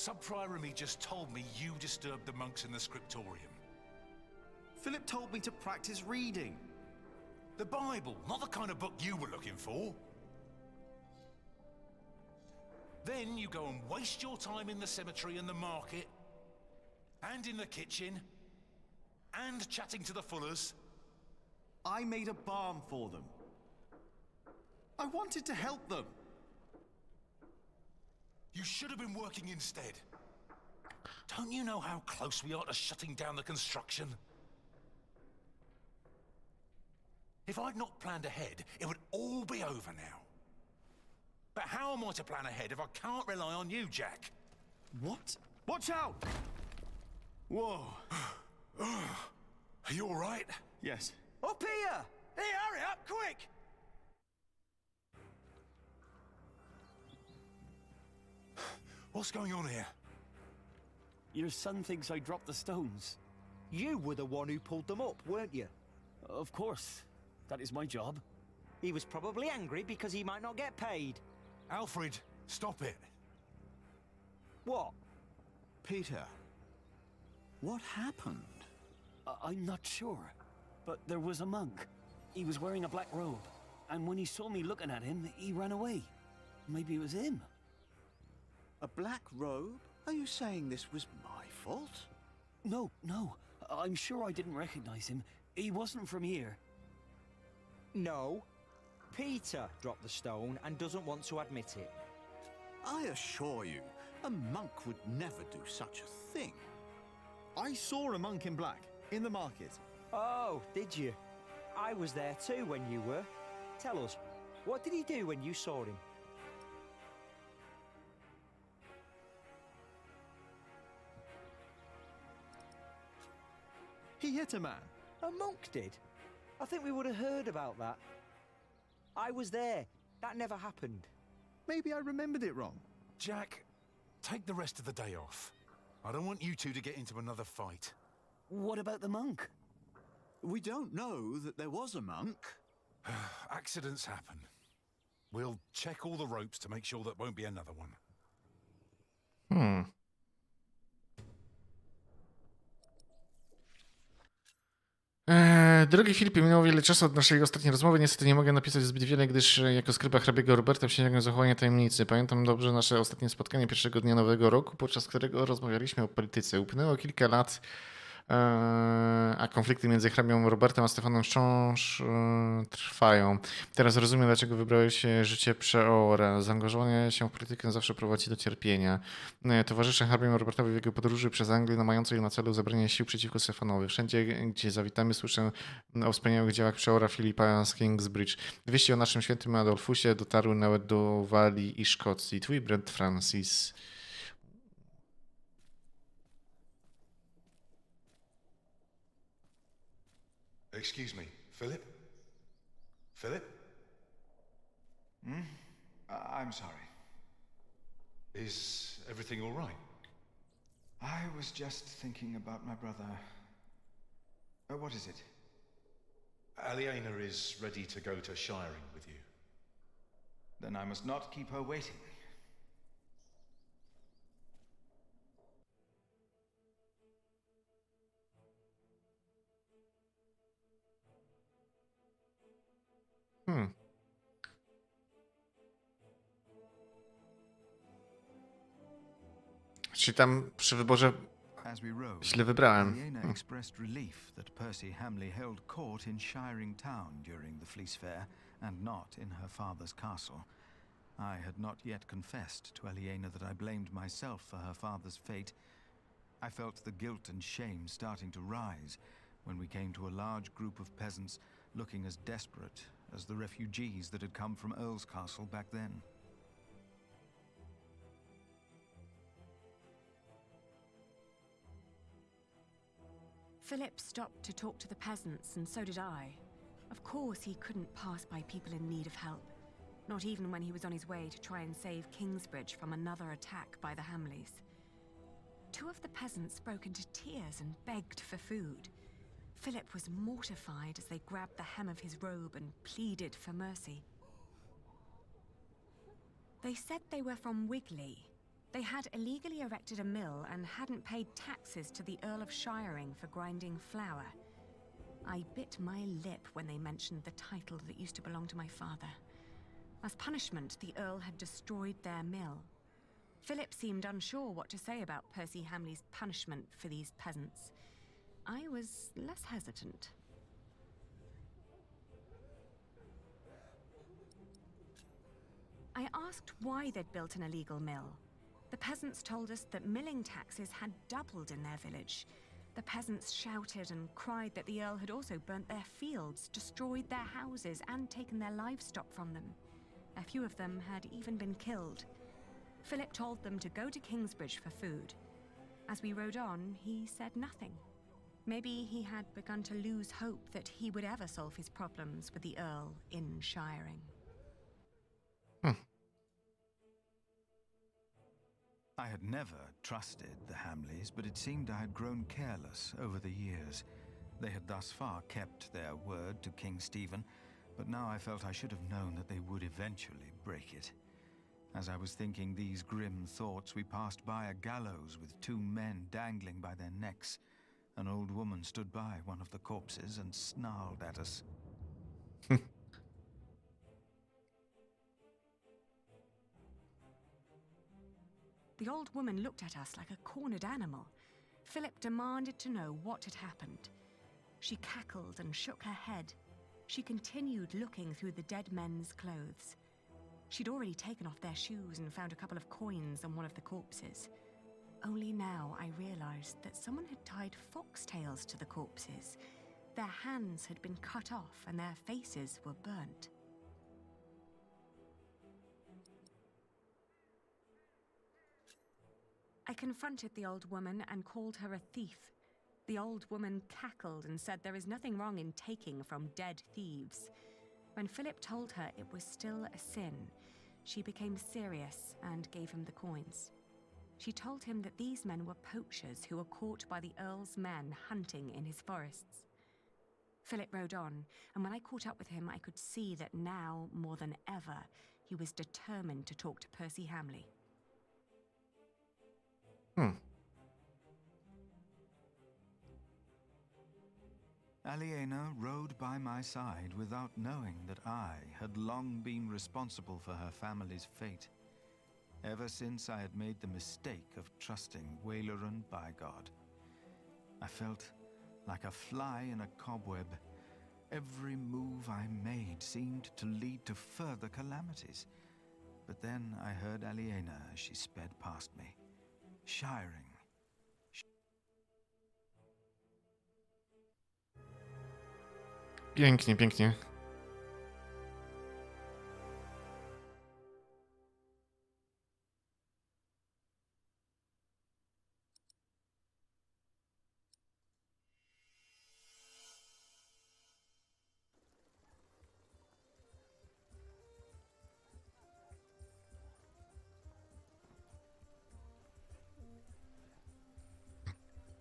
Sub-Prior me just told me you disturbed the monks in the scriptorium. Philip told me to practice reading. The Bible, not the kind of book you were looking for. Then you go and waste your time in the cemetery and the market, and in the kitchen, and chatting to the Fullers. I made a barn for them. I wanted to help them. You should have been working instead. Don't you know how close we are to shutting down the construction? If I'd not planned ahead, it would all be over now. But how am I to plan ahead if I can't rely on you, Jack? What? Watch out! Whoa. Are you all right? Yes. Up here! Hey, hurry up, quick! What's going on here? Your son thinks I dropped the stones. You were the one who pulled them up, weren't you? Of course. That is my job. He was probably angry because he might not get paid. Alfred, stop it. What? Peter, what happened? I'm not sure. But there was a monk. He was wearing a black robe. And when he saw me looking at him, he ran away. Maybe it was him. A black robe? Are you saying this was my fault? No. I'm sure I didn't recognize him. He wasn't from here. No. Peter dropped the stone and doesn't want to admit it. I assure you, a monk would never do such a thing. I saw a monk in black in the market. Oh, did you? I was there too when you were. Tell us, what did he do when you saw him? He hit a man. A monk did? I think we would have heard about that. I was there. That never happened. Maybe I remembered it wrong. Jack, take the rest of the day off. I don't want you two to get into another fight. What about the monk? We don't know that there was a monk. Accidents happen. We'll check all the ropes to make sure that won't be another one. Drogi Filipie, minęło wiele czasu od naszej ostatniej rozmowy. Niestety nie mogę napisać zbyt wiele, gdyż jako skryba hrabiego Roberta przysięgam zachowanie tajemnicy. Pamiętam dobrze nasze ostatnie spotkanie pierwszego dnia nowego roku, podczas którego rozmawialiśmy o polityce. Upłynęło kilka lat, a konflikty między hrabią Robertem a Stefanem wciąż trwają. Teraz rozumiem, dlaczego wybrałeś życie przeora. Zaangażowanie się w politykę zawsze prowadzi do cierpienia. Towarzyszę hrabiemu Robertowi w jego podróży przez Anglię, mającej na celu zebranie sił przeciwko Stefanowi. Wszędzie, gdzie zawitamy, słyszę o wspaniałych dziełach przeora Filipa z Kingsbridge. Wieści o naszym świętym Adolfusie dotarły nawet do Walii i Szkocji. Twój brat Francis. Excuse me, Philip? Philip? I'm sorry. Is everything all right? I was just thinking about my brother. What is it? Aliena is ready to go to Shiring with you. Then I must not keep her waiting. Czyli tam przy wyborze źle wybrałem. Aliena expressed relief that Percy Hamley held court in Shiring Town during the Fleece Fair and not in her father's castle. I had not yet confessed to Aliena that I blamed myself for her father's fate. I felt the guilt and shame starting to rise when we came to a large group of peasants looking as desperate as the refugees that had come from Earl's Castle back then. Philip stopped to talk to the peasants, and so did I. Of course, he couldn't pass by people in need of help, not even when he was on his way to try and save Kingsbridge from another attack by the Hamleys. Two of the peasants broke into tears and begged for food. Philip was mortified as they grabbed the hem of his robe and pleaded for mercy. They said they were from Wigley, They had illegally erected a mill and hadn't paid taxes to the Earl of Shiring for grinding flour. I bit my lip when they mentioned the title that used to belong to my father. As punishment, the Earl had destroyed their mill. Philip seemed unsure what to say about Percy Hamley's punishment for these peasants. I was less hesitant. I asked why they'd built an illegal mill. The peasants told us that milling taxes had doubled in their village. The peasants shouted and cried that the Earl had also burnt their fields, destroyed their houses, and taken their livestock from them. A few of them had even been killed. Philip told them to go to Kingsbridge for food. As we rode on, he said nothing. Maybe he had begun to lose hope that he would ever solve his problems with the Earl in Shiring. I had never trusted the Hamleys, but it seemed I had grown careless over the years. They had thus far kept their word to King Stephen, but now I felt I should have known that they would eventually break it. As I was thinking these grim thoughts, we passed by a gallows with 2 men dangling by their necks. An old woman stood by one of the corpses and snarled at us. The old woman looked at us like a cornered animal. Philip demanded to know what had happened. She cackled and shook her head. She continued looking through the dead men's clothes. She'd already taken off their shoes and found a couple of coins on one of the corpses. Only now I realized that someone had tied foxtails to the corpses. Their hands had been cut off and their faces were burnt. I confronted the old woman and called her a thief. The old woman cackled and said there is nothing wrong in taking from dead thieves. When Philip told her it was still a sin, she became serious and gave him the coins. She told him that these men were poachers who were caught by the Earl's men hunting in his forests. Philip rode on, and when I caught up with him, I could see that now, more than ever, he was determined to talk to Percy Hamley. Aliena rode by my side without knowing that I had long been responsible for her family's fate. Ever since I had made the mistake of trusting Waileran Bygod, I felt like a fly in a cobweb. Every move I made seemed to lead to further calamities. But then I heard Aliena as she sped past me, shiring. Pięknie, pięknie.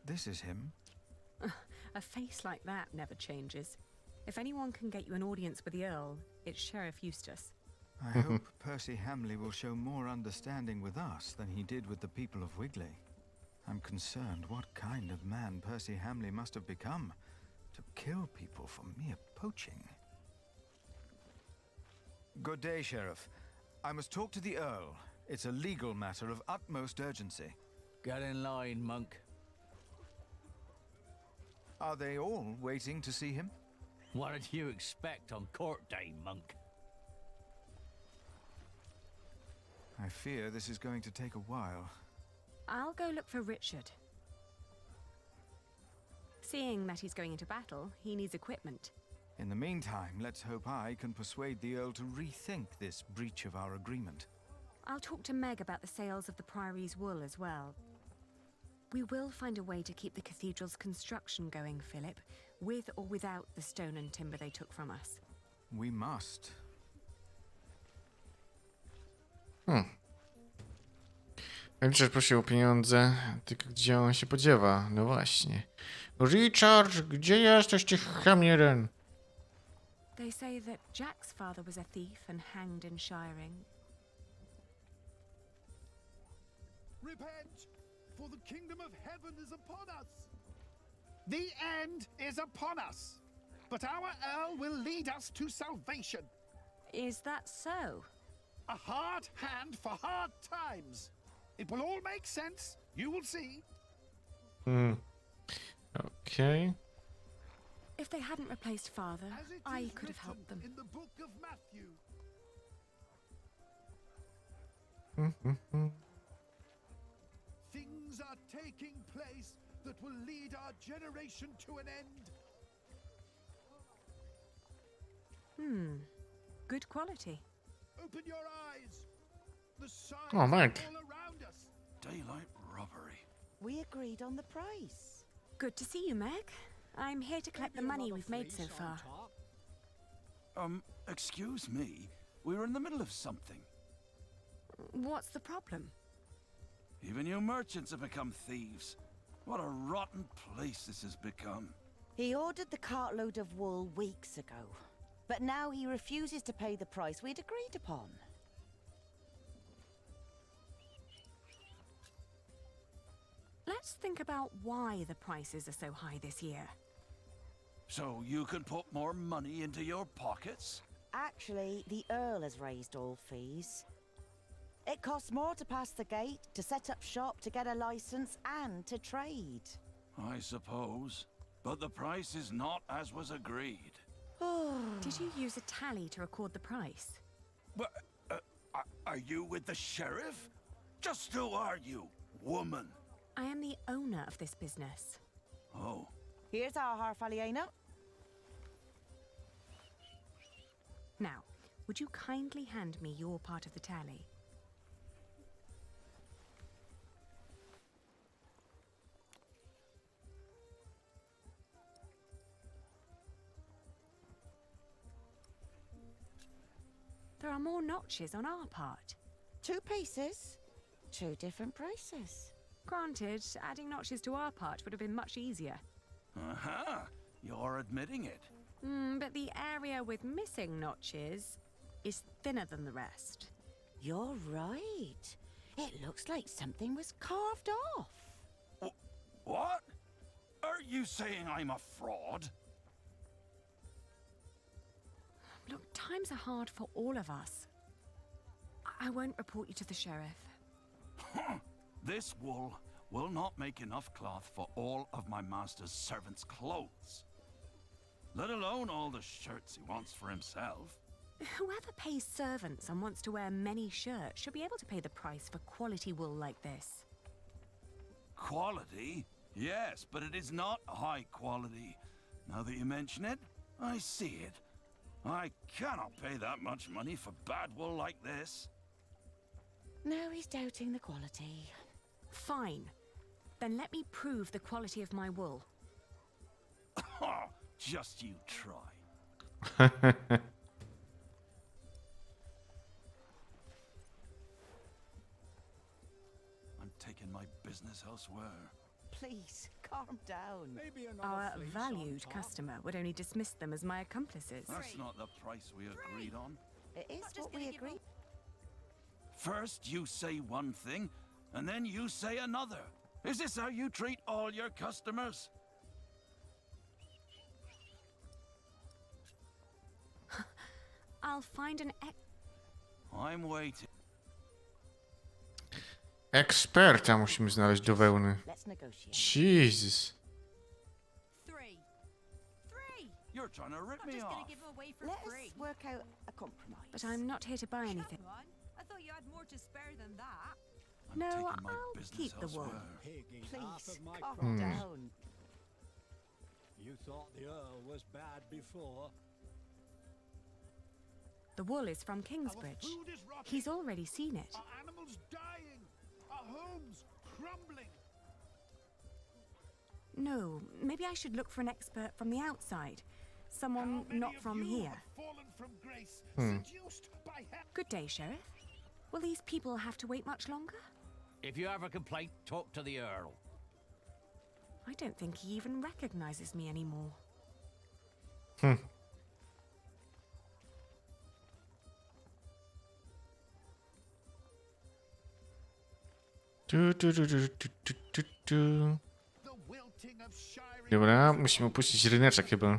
This is him. A face like that never changes. If anyone can get you an audience with the Earl, it's Sheriff Eustace. I hope Percy Hamley will show more understanding with us than he did with the people of Wigley. I'm concerned what kind of man Percy Hamley must have become to kill people for mere poaching. Good day, Sheriff. I must talk to the Earl. It's a legal matter of utmost urgency. Get in line, monk. Are they all waiting to see him? What did you expect on court day, monk? I fear this is going to take a while. I'll go look for Richard. Seeing that he's going into battle, he needs equipment. In the meantime, let's hope I can persuade the Earl to rethink this breach of our agreement. I'll talk to Meg about the sales of the Priory's wool as well. We will find a way to keep the cathedral's construction going, Philip, with or without the stone and timber they took from us. We must. Richard prosił o pieniądze, tylko gdzie on się podziewa? No właśnie. Richard, gdzie jesteś, ty cham jeden? They say that Jack's father was a thief and hanged in Shiring. Repent, for the kingdom of heaven is upon us. The end is upon us, but our Earl will lead us to salvation. Is that so? A hard hand for hard times. It will all make sense. You will see. Okej. If they hadn't replaced Father, As it I is could have written helped them. in the book of Matthew. Things are taking place that will lead our generation to an end. Good quality. Open your eyes. The signs Oh, are Mike. all around us. Daylight robbery. We agreed on the price. Good to see you, Meg. I'm here to collect the money we've made so far. Excuse me. We were in the middle of something. What's the problem? Even you merchants have become thieves. What a rotten place this has become. He ordered the cartload of wool weeks ago, but now he refuses to pay the price we'd agreed upon. Let's think about why the prices are so high this year. So you can put more money into your pockets? Actually, the Earl has raised all fees. It costs more to pass the gate, to set up shop, to get a license, and to trade. I suppose. But the price is not as was agreed. Did you use a tally to record the price? But, are you with the sheriff? Just who are you, woman? I am the owner of this business. Oh. Here's our half aliena. Now, would you kindly hand me your part of the tally? There are more notches on our part. 2 pieces, 2 different prices. Granted, adding notches to our part would have been much easier. Aha! You're admitting it. But the area with missing notches is thinner than the rest. You're right. It looks like something was carved off. What? Are you saying I'm a fraud? Look, times are hard for all of us. I won't report you to the sheriff. This wool will not make enough cloth for all of my master's servants' clothes. Let alone all the shirts he wants for himself. Whoever pays servants and wants to wear many shirts should be able to pay the price for quality wool like this. Quality? Yes, but it is not high quality. Now that you mention it, I see it. I cannot pay that much money for bad wool like this. Now he's doubting the quality. Fine. Then let me prove the quality of my wool. Just you try. I'm taking my business elsewhere. Please, calm down. Maybe another Our fleece valued on top. customer would only dismiss them as my accomplices. That's not the price we agreed on. It is what we agreed. First you say one thing, and then you say another. Is this how you treat all your customers? I'll find an I'm waiting. Eksperta musimy znaleźć do wełny. Let's negotiate. Jesus. 3. 3. You're trying to rip I'm me just gonna off. give them away for Let free. us work out a compromise. But I'm not here to buy anything. Come on. I thought you had more to spare than that. I'm No, taking my I'll business keep the wool. elsewhere. Please, calm down. You thought the Earl was bad before. The wool is from Our Kingsbridge. food is rotting. He's already seen it. Our animals dying. Our homes crumbling. No, maybe I should look for an expert from the outside. Someone How many not of from you here. have fallen from grace, seduced by Good day, Sheriff. Will these people have to wait much longer? If you have a complaint, talk to the Earl. I don't think he even recognizes me anymore. Dobra, musimy opuścić ryneczek chyba.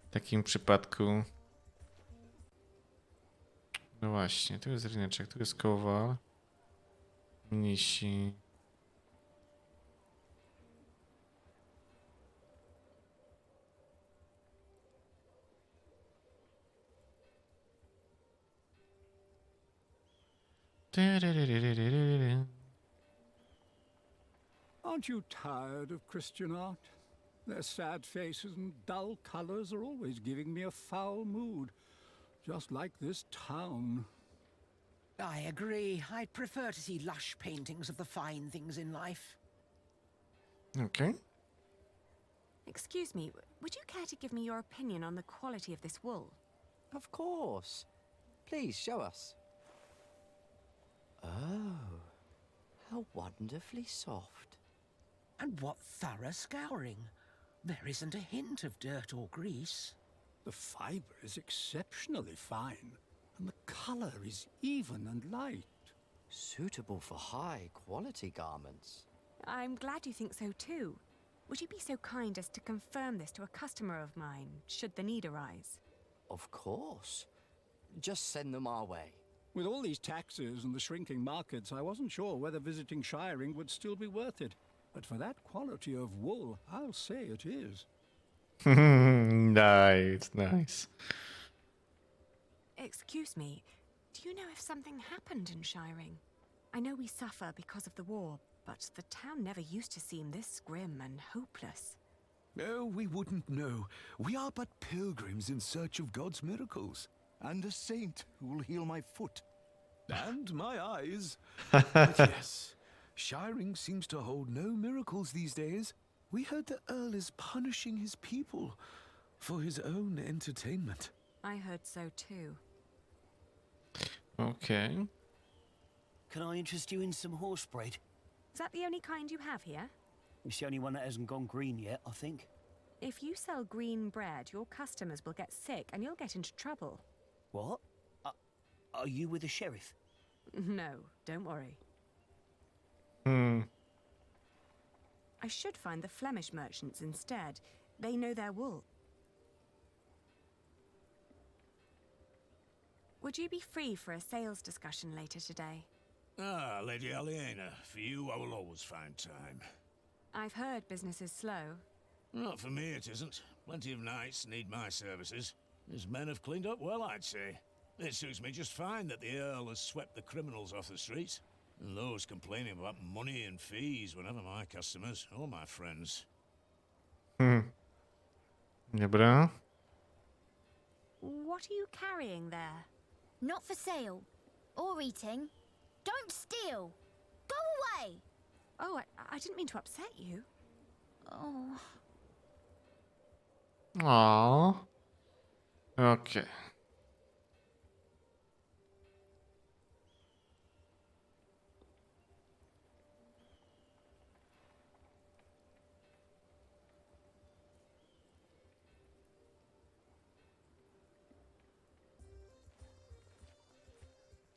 W takim przypadku. No właśnie, tu jest ryneczek, tu jest kowal. Mnisi. Aren't you tired of Christian art? Their sad faces and dull colors are always giving me a foul mood, just like this town. I agree. I'd prefer to see lush paintings of the fine things in life. Okay. Excuse me, would you care to give me your opinion on the quality of this wool? Of course. Please show us. Oh, how wonderfully soft. And what thorough scouring. There isn't a hint of dirt or grease. The fiber is exceptionally fine, and the color is even and light. Suitable for high-quality garments. I'm glad you think so too. Would you be so kind as to confirm this to a customer of mine, should the need arise? Of course. Just send them our way. With all these taxes and the shrinking markets, I wasn't sure whether visiting shiring would still be worth it. But for that quality of wool, I'll say it is. Nice, nice. Excuse me, do you know if something happened in Shiring? I know we suffer because of the war, but the town never used to seem this grim and hopeless. Oh, we wouldn't know. We are but pilgrims in search of God's miracles, and a saint who will heal my foot. And my eyes. But yes, Shiring seems to hold no miracles these days. We heard the Earl is punishing his people for his own entertainment. I heard so too. Okay. Can I interest you in some horse bread? Is that the only kind you have here? It's the only one that hasn't gone green yet, I think. If you sell green bread, your customers will get sick and you'll get into trouble. What? Are you with the sheriff? No, don't worry. I should find the Flemish merchants instead. They know their wool. Would you be free for a sales discussion later today? Ah, Lady Aliena, for you I will always find time. I've heard business is slow. Not for me it isn't. Plenty of knights need my services. His men have cleaned up well, I'd say. It suits me just fine that the Earl has swept the criminals off the streets. And those complaining about money and fees were never my customers or my friends. Dobra. What are you carrying there? Not for sale. Or eating. Don't steal! Go away! Oh, I didn't mean to upset you. Oh. Aww. Okay.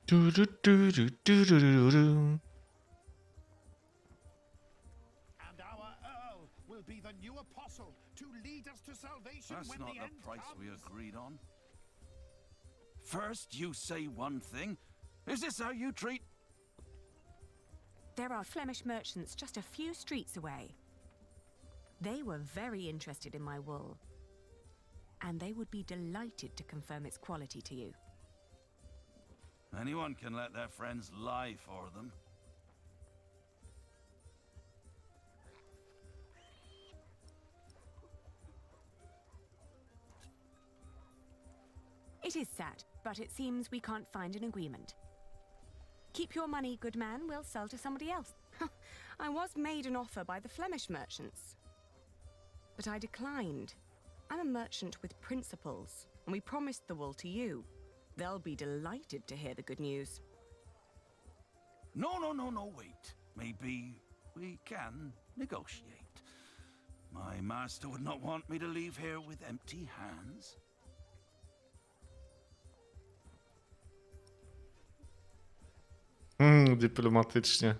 Do do do do do do do do. And our Earl will be the new apostle to lead us to salvation That's when not the end the price comes. we agreed on. First you say one thing. Is this how you treat... There are Flemish merchants just a few streets away. They were very interested in my wool. And they would be delighted to confirm its quality to you. Anyone can let their friends lie for them. It is sad, but it seems we can't find an agreement. Keep your money, good man. We'll sell to somebody else. I was made an offer by the Flemish merchants. But I declined. I'm a merchant with principles, and we promised the wool to you. They'll be delighted to hear the good news. No, wait. Maybe we can negotiate. My master would not want me to leave here with empty hands. Dyplomatycznie.